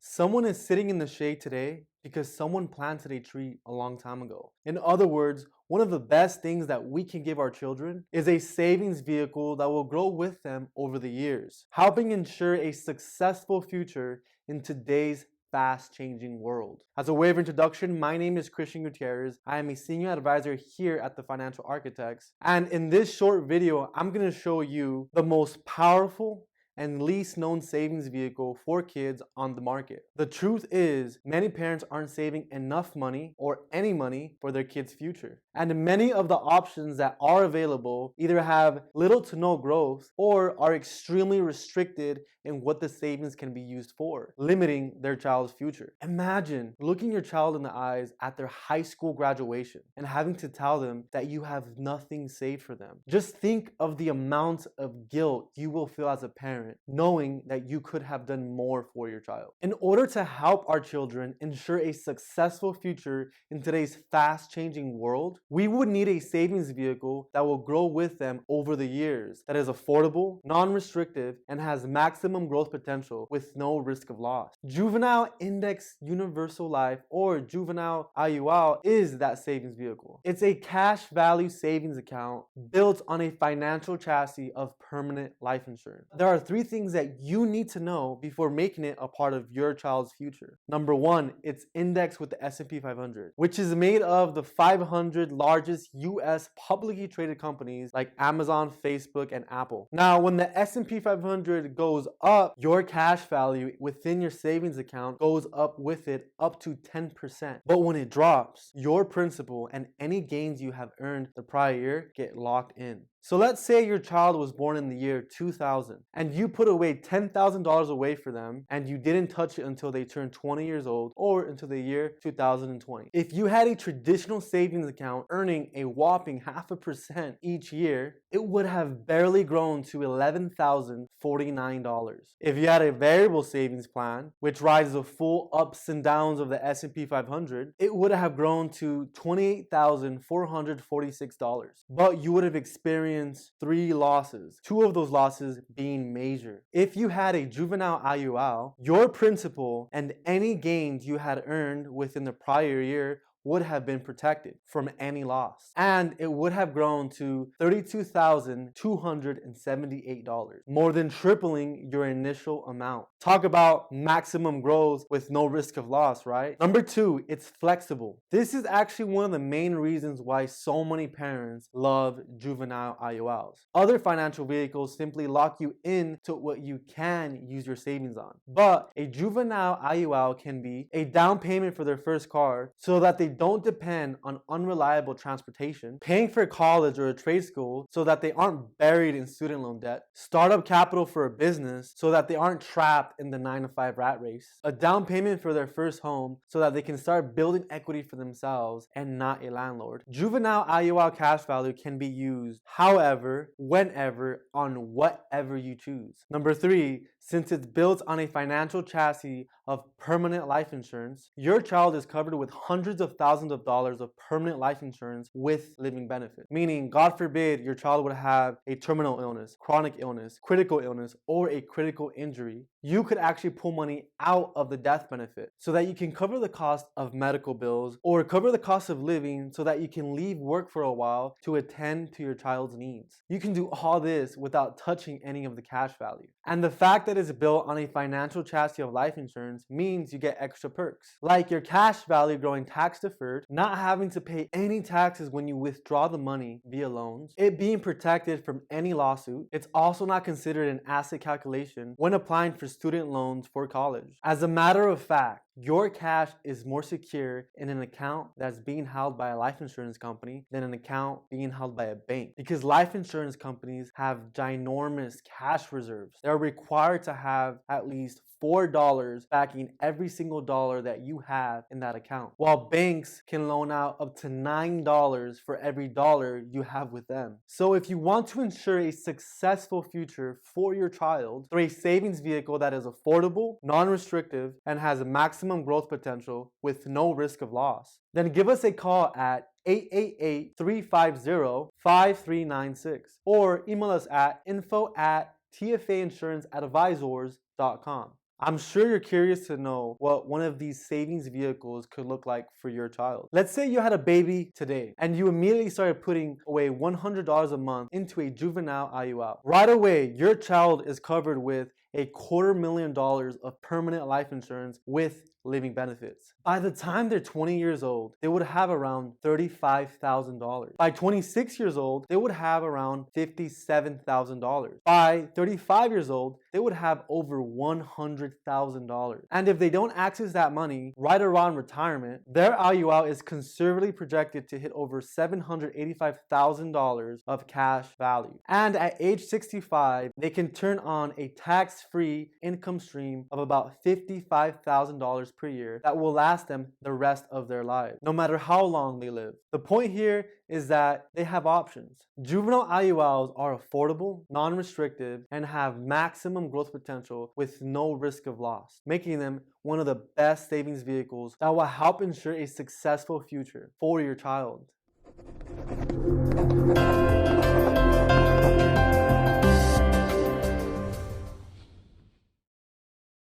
Someone is sitting in the shade today because someone planted a tree a long time ago. In other words, one of the best things that we can give our children is a savings vehicle that will grow with them over the years, helping ensure a successful future in today's fast changing world. As a way of introduction, my name is Christian Gutierrez. I am a senior advisor here at the Financial Architects. And in this short video, I'm going to show you the most powerful and least known savings vehicle for kids on the market. The truth is, many parents aren't saving enough money or any money for their kids' future. And many of the options that are available either have little to no growth or are extremely restricted in what the savings can be used for, limiting their child's future. Imagine looking your child in the eyes at their high school graduation and having to tell them that you have nothing saved for them. Just think of the amount of guilt you will feel as a parent knowing that you could have done more for your child. In order to help our children ensure a successful future in today's fast-changing world, we would need a savings vehicle that will grow with them over the years, that is affordable, non-restrictive, and has maximum growth potential with no risk of loss. Juvenile Index Universal Life, or Juvenile IUL, is that savings vehicle. It's a cash value savings account built on a financial chassis of permanent life insurance. There are three things that you need to know before making it a part of your child's future. Number one, it's indexed with the S&P 500, which is made of the 500 largest US publicly traded companies like Amazon, Facebook, and Apple. Now, when the S&P 500 goes up, your cash value within your savings account goes up with it up to 10%. But when it drops, your principal and any gains you have earned the prior year get locked in. So let's say your child was born in the year 2000 and you put away $10,000 away for them and you didn't touch it until they turned 20 years old or until the year 2020. If you had a traditional savings account earning a whopping 0.5% each year, it would have barely grown to $11,049. If you had a variable savings plan, which rides the full ups and downs of the S&P 500, it would have grown to $28,446. But you would have experienced three losses, two of those losses being major. If you had a juvenile IUL, your principal and any gains you had earned within the prior year would have been protected from any loss. And it would have grown to $32,278, more than tripling your initial amount. Talk about maximum growth with no risk of loss, right? Number two, it's flexible. This is actually one of the main reasons why so many parents love juvenile IULs. Other financial vehicles simply lock you in to what you can use your savings on. But a juvenile IUL can be a down payment for their first car so that they don't depend on unreliable transportation, paying for college or a trade school so that they aren't buried in student loan debt, startup capital for a business so that they aren't trapped in the 9-to-5 rat race, a down payment for their first home so that they can start building equity for themselves and not a landlord. Juvenile IUL cash value can be used however, whenever, on whatever you choose. Number three, since it's built on a financial chassis of permanent life insurance, your child is covered with hundreds of thousands of dollars of permanent life insurance with living benefit. Meaning, God forbid, your child would have a terminal illness, chronic illness, critical illness, or a critical injury. You could actually pull money out of the death benefit so that you can cover the cost of medical bills or cover the cost of living so that you can leave work for a while to attend to your child's needs. You can do all this without touching any of the cash value. And the fact that it's built on a financial chassis of life insurance means you get extra perks, like your cash value growing tax deferred, not having to pay any taxes when you withdraw the money via loans, it being protected from any lawsuit. It's also not considered an asset calculation when applying for student loans for college. As a matter of fact, your cash is more secure in an account that's being held by a life insurance company than an account being held by a bank, because life insurance companies have ginormous cash reserves. They're required to have at least $4 backing every single dollar that you have in that account, while banks can loan out up to $9 for every dollar you have with them. So if you want to ensure a successful future for your child through a savings vehicle that is affordable, non-restrictive, and has a maximum growth potential with no risk of loss, then give us a call at 888-350-5396 or email us at info@tfainsuranceadvisors.com. I'm sure you're curious to know what one of these savings vehicles could look like for your child. Let's say you had a baby today and you immediately started putting away $100 a month into a juvenile IUL. Right away, your child is covered with $250,000 of permanent life insurance with living benefits. By the time they're 20 years old, they would have around $35,000. By 26 years old, they would have around $57,000. By 35 years old, they would have over $100,000. And if they don't access that money right around retirement, their IUL is conservatively projected to hit over $785,000 of cash value. And at age 65, they can turn on a tax-free income stream of about $55,000 per year that will last them the rest of their lives, no matter how long they live. The point here is that they have options. Juvenile IULs are affordable, non-restrictive, and have maximum growth potential with no risk of loss, making them one of the best savings vehicles that will help ensure a successful future for your child.